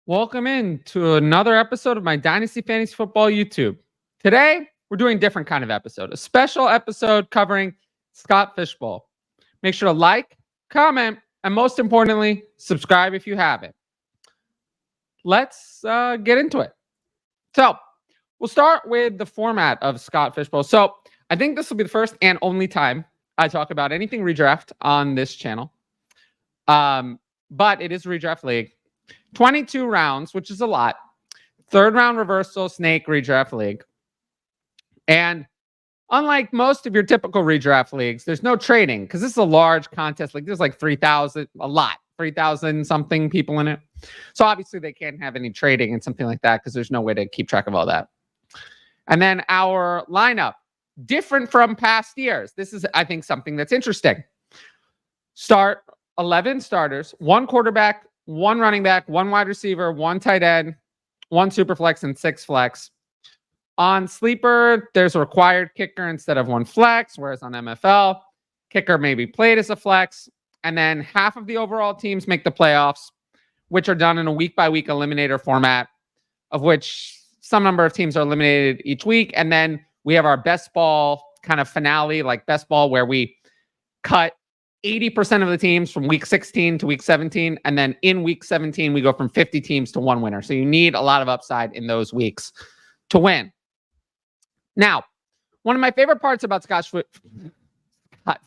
Welcome in to another episode of my Dynasty Fantasy Football YouTube. Today, we're doing a different kind of episode, a special episode covering Scott Fishbowl. Make sure to like, comment, and most importantly, subscribe if you haven't. Let's get into it. So, we'll start with the format of Scott Fishbowl. So, I think this will be the first and only time I talk about anything redraft on this channel. But it is redraft league. 22 rounds, which is a lot. Third round reversal snake redraft league. And unlike most of your typical redraft leagues, there's no trading because this is a large contest. Like there's like 3,000, a lot, 3,000 something people in it. So obviously they can't have any trading and something like that because there's no way to keep track of all that. And then our lineup, different from past years. This is, I think, something that's interesting. Start 11 starters, one quarterback, one running back, one wide receiver, one tight end, one super flex, and 6 flex. On Sleeper, there's a required kicker instead of one flex, whereas on MFL, kicker may be played as a flex. And then half of the overall teams make the playoffs, which are done in a week-by-week eliminator format, of which some number of teams are eliminated each week. And then we have our best ball kind of finale, like best ball, where we cut 80% of the teams from week 16 to week 17. And then in week 17, we go from 50 teams to one winner. So you need a lot of upside in those weeks to win. Now, one of my favorite parts about Scott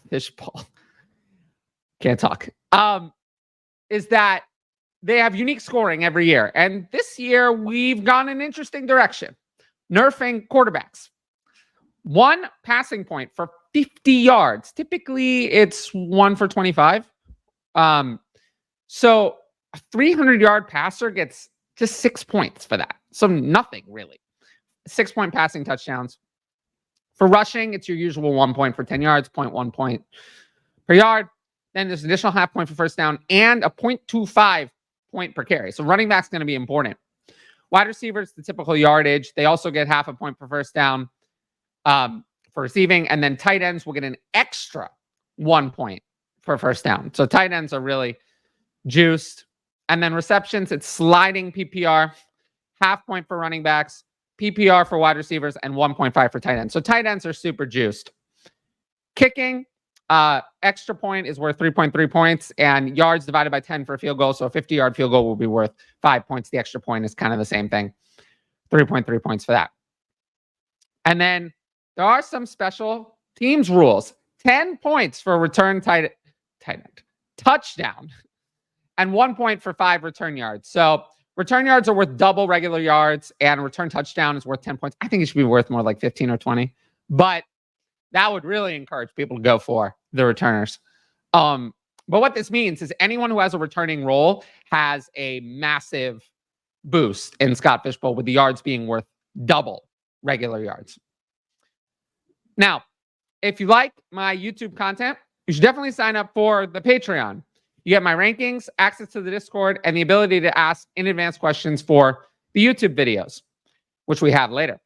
Fishbowl, can't talk, is that they have unique scoring every year. And this year, we've gone an interesting direction. Nerfing quarterbacks. One passing point for 50 yards. Typically, it's 1 for 25. So a 300-yard passer gets just 6 points for that. So nothing, really. 6-point passing touchdowns. For rushing, it's your usual 1 point for 10 yards, 0.1 point per yard. Then there's an additional half point for first down and a 0.25 point per carry. So running back's going to be important. Wide receivers, the typical yardage. They also get half a point per first down. For receiving, and then tight ends will get an extra 1 point for first down. So tight ends are really juiced. And then receptions, it's sliding PPR, half point for running backs, PPR for wide receivers, and 1.5 for tight ends. So tight ends are super juiced. Kicking, extra point is worth 3.3 points, and yards divided by 10 for a field goal. So a 50-yard field goal will be worth 5 points. The extra point is kind of the same thing. 3.3 points for that. And then there are some special teams rules. 10 points for a return tight end touchdown and 1 point for 5 return yards. So return yards are worth double regular yards and return touchdown is worth 10 points. I think it should be worth more like 15 or 20, but that would really encourage people to go for the returners. But what this means is anyone who has a returning role has a massive boost in Scott Fishbowl with the yards being worth double regular yards. Now, if you like my YouTube content, you should definitely sign up for the Patreon. You get my rankings, access to the Discord, and the ability to ask in advance questions for the YouTube videos, which we have later.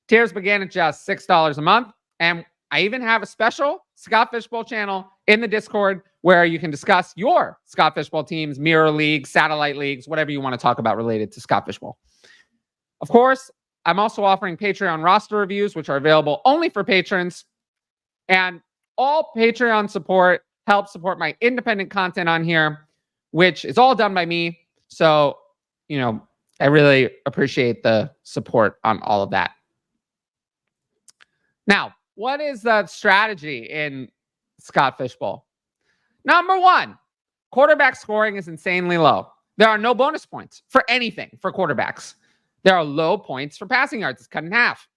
Tiers begin at just $6 a month, and I even have a special Scott Fishbowl channel in the Discord where you can discuss your Scott Fishbowl teams, mirror leagues, satellite leagues, whatever you want to talk about related to Scott Fishbowl. Of course, I'm also offering Patreon roster reviews, which are available only for patrons. And all Patreon support helps support my independent content on here, which is all done by me. So, I really appreciate the support on all of that. Now, what is the strategy in Scott Fishbowl? Number 1, quarterback scoring is insanely low. There are no bonus points for anything for quarterbacks. There are low points for passing yards. It's cut in half.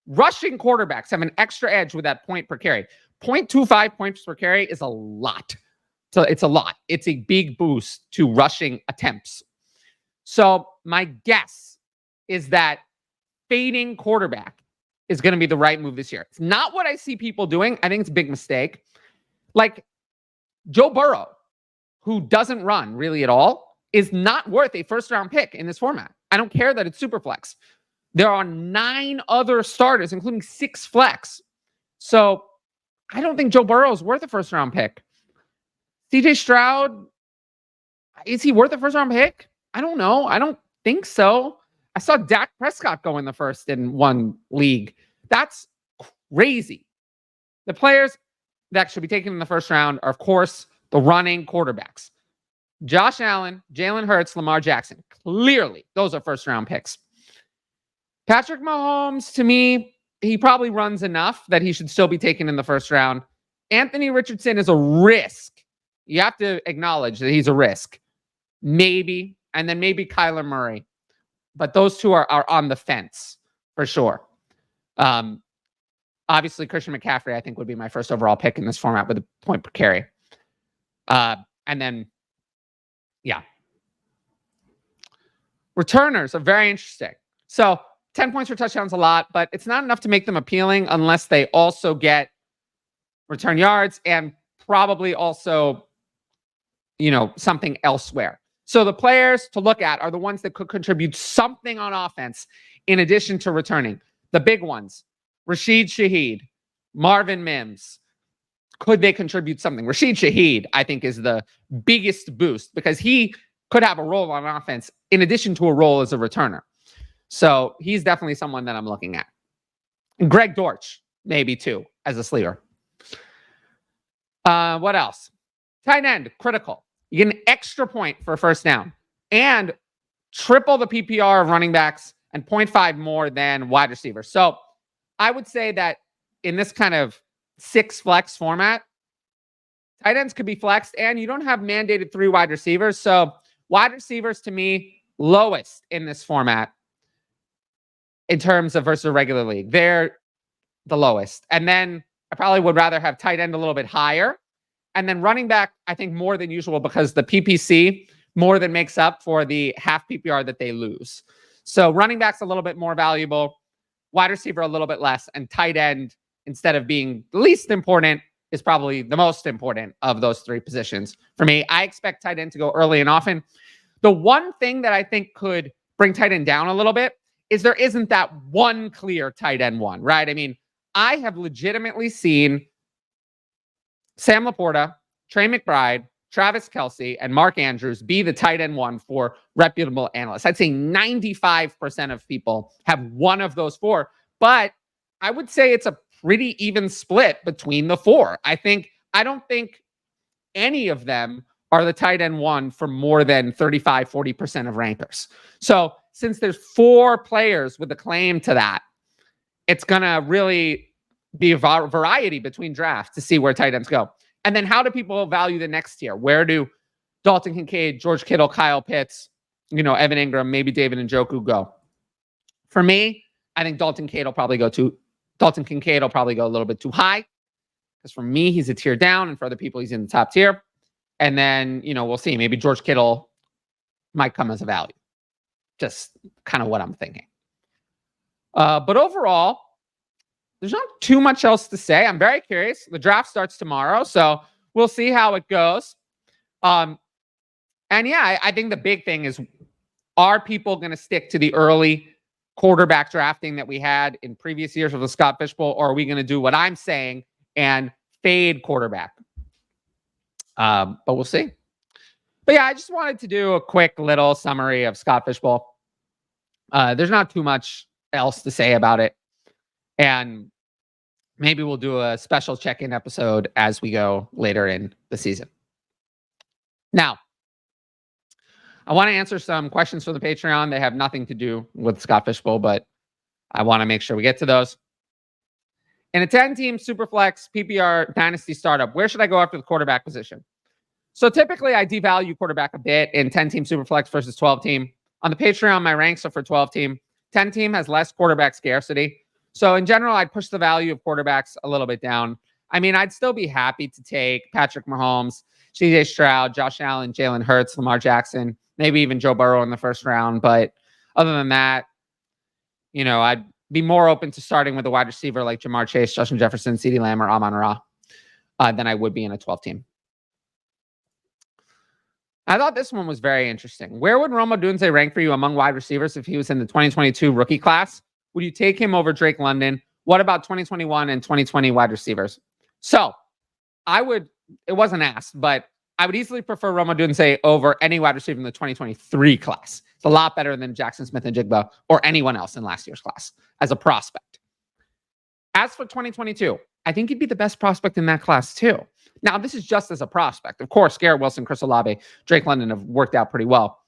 Rushing quarterbacks have an extra edge with that point per carry. 0.25 points per carry is a lot. So it's a lot. It's a big boost to rushing attempts. So my guess is that fading quarterback is going to be the right move this year. It's not what I see people doing. I think it's a big mistake. Like Joe Burrow, who doesn't run really at all, is not worth a first-round pick in this format. I don't care that it's super flex. There are 9 other starters, including 6 flex. So I don't think Joe Burrow is worth a first-round pick. CJ Stroud, is he worth a first-round pick? I don't know. I don't think so. I saw Dak Prescott go in the first in one league. That's crazy. The players that should be taken in the first round are, of course, the running quarterbacks. Josh Allen, Jalen Hurts, Lamar Jackson. Clearly, those are first-round picks. Patrick Mahomes, to me, he probably runs enough that he should still be taken in the first round. Anthony Richardson is a risk. You have to acknowledge that he's a risk. Maybe. And then maybe Kyler Murray. But those two are on the fence for sure. Obviously, Christian McCaffrey, I think, would be my first overall pick in this format with a point per carry. And then, yeah. Returners are very interesting. So 10 points for touchdowns a lot, but it's not enough to make them appealing unless they also get return yards and probably also, something elsewhere. So the players to look at are the ones that could contribute something on offense in addition to returning. The big ones, Rashid Shaheed, Marvin Mims. Could they contribute something? Rashid Shaheed, I think, is the biggest boost because he could have a role on offense in addition to a role as a returner. So he's definitely someone that I'm looking at. And Greg Dortch, maybe too, as a sleeper. What else? Tight end, critical. You get an extra point for a first down and triple the PPR of running backs and 0.5 more than wide receivers. So I would say that in this kind of 6 flex format, tight ends could be flexed and you don't have mandated 3 wide receivers. So wide receivers, to me, lowest in this format in terms of versus a regular league. They're the lowest. And then I probably would rather have tight end a little bit higher. And then running back, I think more than usual because the PPC more than makes up for the half PPR that they lose. So running back's a little bit more valuable, wide receiver a little bit less, and tight end, instead of being the least important, is probably the most important of those 3 positions. For me, I expect tight end to go early and often. The one thing that I think could bring tight end down a little bit is there isn't that one clear tight end one, right? I mean, I have legitimately seen Sam Laporta, Trey McBride, Travis Kelce, and Mark Andrews be the tight end one for reputable analysts. I'd say 95% of people have one of those 4, but I would say it's a pretty even split between the 4. I don't think any of them are the tight end one for more than 35, 40% of rankers. So since there's 4 players with a claim to that, it's going to really be a variety between drafts to see where tight ends go. And then how do people value the next tier? Where do Dalton Kincaid, George Kittle, Kyle Pitts, Evan Ingram, maybe David Njoku go? For me, I think Dalton Kincaid will probably go a little bit too high. Because for me, he's a tier down, and for other people, he's in the top tier. And then, we'll see. Maybe George Kittle might come as a value. Just kind of what I'm thinking. But overall, there's not too much else to say. I'm very curious. The draft starts tomorrow, so we'll see how it goes. And yeah, I think the big thing is, are people going to stick to the early quarterback drafting that we had in previous years with the Scott Fishbowl, or are we going to do what I'm saying and fade quarterback? But we'll see. But yeah, I just wanted to do a quick little summary of Scott Fishbowl. There's not too much else to say about it. And maybe we'll do a special check-in episode as we go later in the season. Now, I want to answer some questions from the Patreon. They have nothing to do with Scott Fishbowl, but I want to make sure we get to those. In a 10-team Superflex PPR Dynasty startup, where should I go after the quarterback position? So typically, I devalue quarterback a bit in 10-team Superflex versus 12-team. On the Patreon, my ranks are for 12-team. 10-team has less quarterback scarcity. So in general, I'd push the value of quarterbacks a little bit down. I mean, I'd still be happy to take Patrick Mahomes, CJ Stroud, Josh Allen, Jalen Hurts, Lamar Jackson, maybe even Joe Burrow in the first round. But other than that, I'd be more open to starting with a wide receiver like Jamar Chase, Justin Jefferson, CeeDee Lamb, or Amon-Ra than I would be in a 12-team. I thought this one was very interesting. Where would Rome Odunze rank for you among wide receivers if he was in the 2022 rookie class? Would you take him over Drake London? What about 2021 and 2020 wide receivers? So it wasn't asked, but I would easily prefer Rome Odunze over any wide receiver in the 2023 class. It's a lot better than Jackson Smith-Njigba or anyone else in last year's class as a prospect. As for 2022, I think he'd be the best prospect in that class too. Now, this is just as a prospect. Of course, Garrett Wilson, Chris Olave, Drake London have worked out pretty well.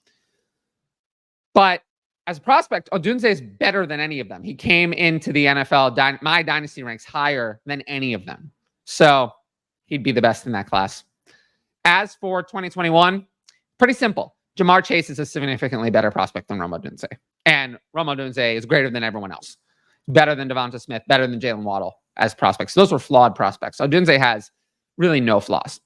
But as a prospect, Odunze is better than any of them. He came into the NFL, my Dynasty ranks higher than any of them. So he'd be the best in that class. As for 2021, pretty simple. Jamar Chase is a significantly better prospect than Rome Odunze. And Rome Odunze is greater than everyone else. Better than Devonta Smith, better than Jalen Waddle as prospects. Those were flawed prospects. Odunze has really no flaws.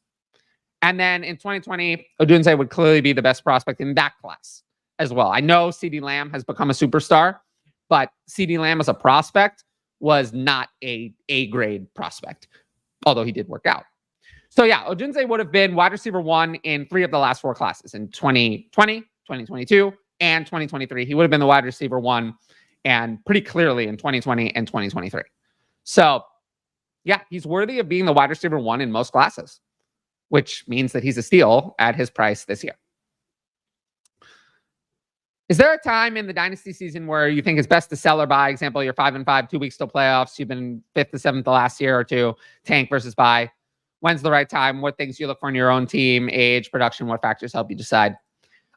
And then in 2020, Odunze would clearly be the best prospect in that class as well. I know CeeDee Lamb has become a superstar, but CeeDee Lamb as a prospect was not a A-grade prospect, although he did work out. So yeah, Odunze would have been wide receiver 1 in 3 of the last 4 classes in 2020, 2022, and 2023. He would have been the wide receiver 1 and pretty clearly in 2020 and 2023. So yeah, he's worthy of being the wide receiver 1 in most classes, which means that he's a steal at his price this year. Is there a time in the Dynasty season where you think it's best to sell or buy? Example, you're 5-5, 2 weeks till playoffs. You've been 5th to 7th the last year or two. Tank versus buy. When's the right time? What things you look for in your own team, age, production? What factors help you decide?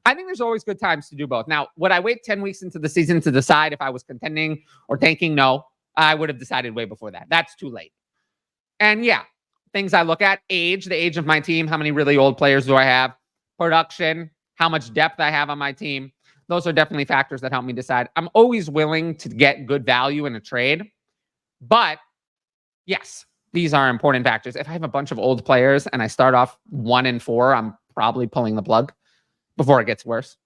I think there's always good times to do both. Now, would I wait 10 weeks into the season to decide if I was contending or tanking? No, I would have decided way before that. That's too late. And yeah, things I look at: age, the age of my team. How many really old players do I have? Production, how much depth I have on my team. Those are definitely factors that help me decide. I'm always willing to get good value in a trade. But yes, these are important factors. If I have a bunch of old players and I start off 1-4, I'm probably pulling the plug before it gets worse.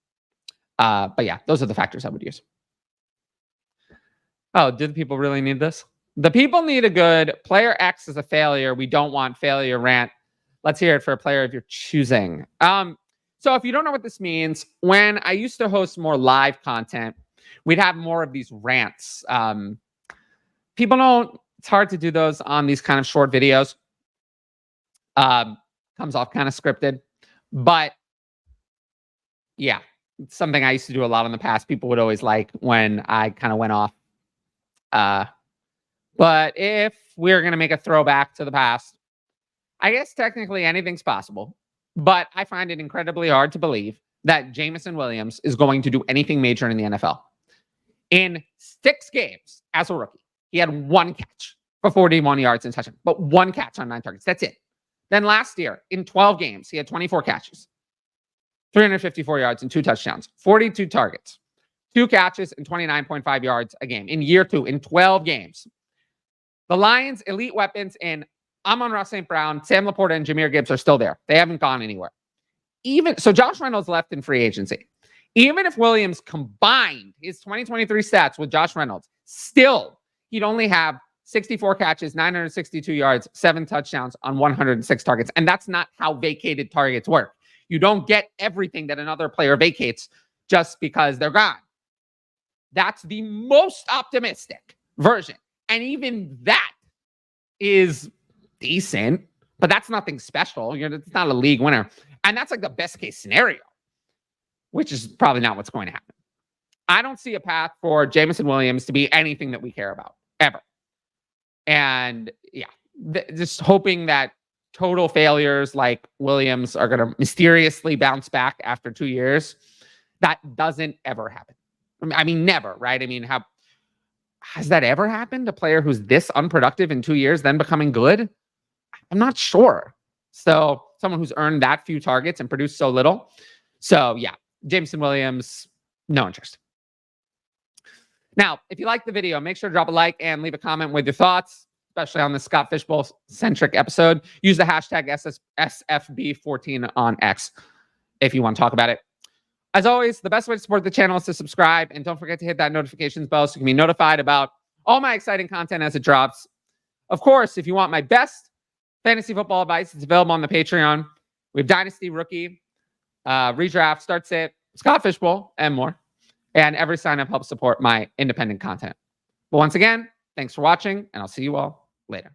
But yeah, those are the factors I would use. Oh, do the people really need this? The people need a good player X is a failure. We don't want failure rant. Let's hear it for a player of your choosing. So if you don't know what this means, when I used to host more live content, we'd have more of these rants. People don't, it's hard to do those on these kind of short videos. Comes off kind of scripted. But yeah, it's something I used to do a lot in the past. People would always like when I kind of went off. But if we're going to make a throwback to the past, I guess technically anything's possible. But I find it incredibly hard to believe that Jameson Williams is going to do anything major in the NFL. In 6 games as a rookie, he had 1 catch for 41 yards and touchdown, but 1 catch on 9 targets. That's it. Then last year, in 12 games, he had 24 catches, 354 yards and 2 touchdowns, 42 targets, 2 catches and 29.5 yards a game. In year 2, in 12 games. The Lions' elite weapons in Amon-Ra St. Brown, Sam Laporta, and Jahmyr Gibbs are still there. They haven't gone anywhere. So Josh Reynolds left in free agency. Even if Williams combined his 2023 stats with Josh Reynolds, still, he'd only have 64 catches, 962 yards, 7 touchdowns on 106 targets. And that's not how vacated targets work. You don't get everything that another player vacates just because they're gone. That's the most optimistic version. And even that is decent, but that's nothing special. It's not a league winner. And that's like the best case scenario, which is probably not what's going to happen. I don't see a path for Jameson Williams to be anything that we care about, ever. And yeah, just hoping that total failures like Williams are going to mysteriously bounce back after 2 years. That doesn't ever happen. I mean, never, right? I mean, has that ever happened? A player who's this unproductive in 2 years, then becoming good? I'm not sure. So someone who's earned that few targets and produced so little. So yeah, Jameson Williams, no interest. Now, if you like the video, make sure to drop a like and leave a comment with your thoughts, especially on the Scott Fishbowl-centric episode. Use the hashtag SFB14 on X if you want to talk about it. As always, the best way to support the channel is to subscribe, and don't forget to hit that notifications bell so you can be notified about all my exciting content as it drops. Of course, if you want my best fantasy football advice, it's available on the Patreon. We have Dynasty, Rookie, Redraft, Start Sit, Scott Fishbowl, and more. And every sign-up helps support my independent content. But once again, thanks for watching, and I'll see you all later.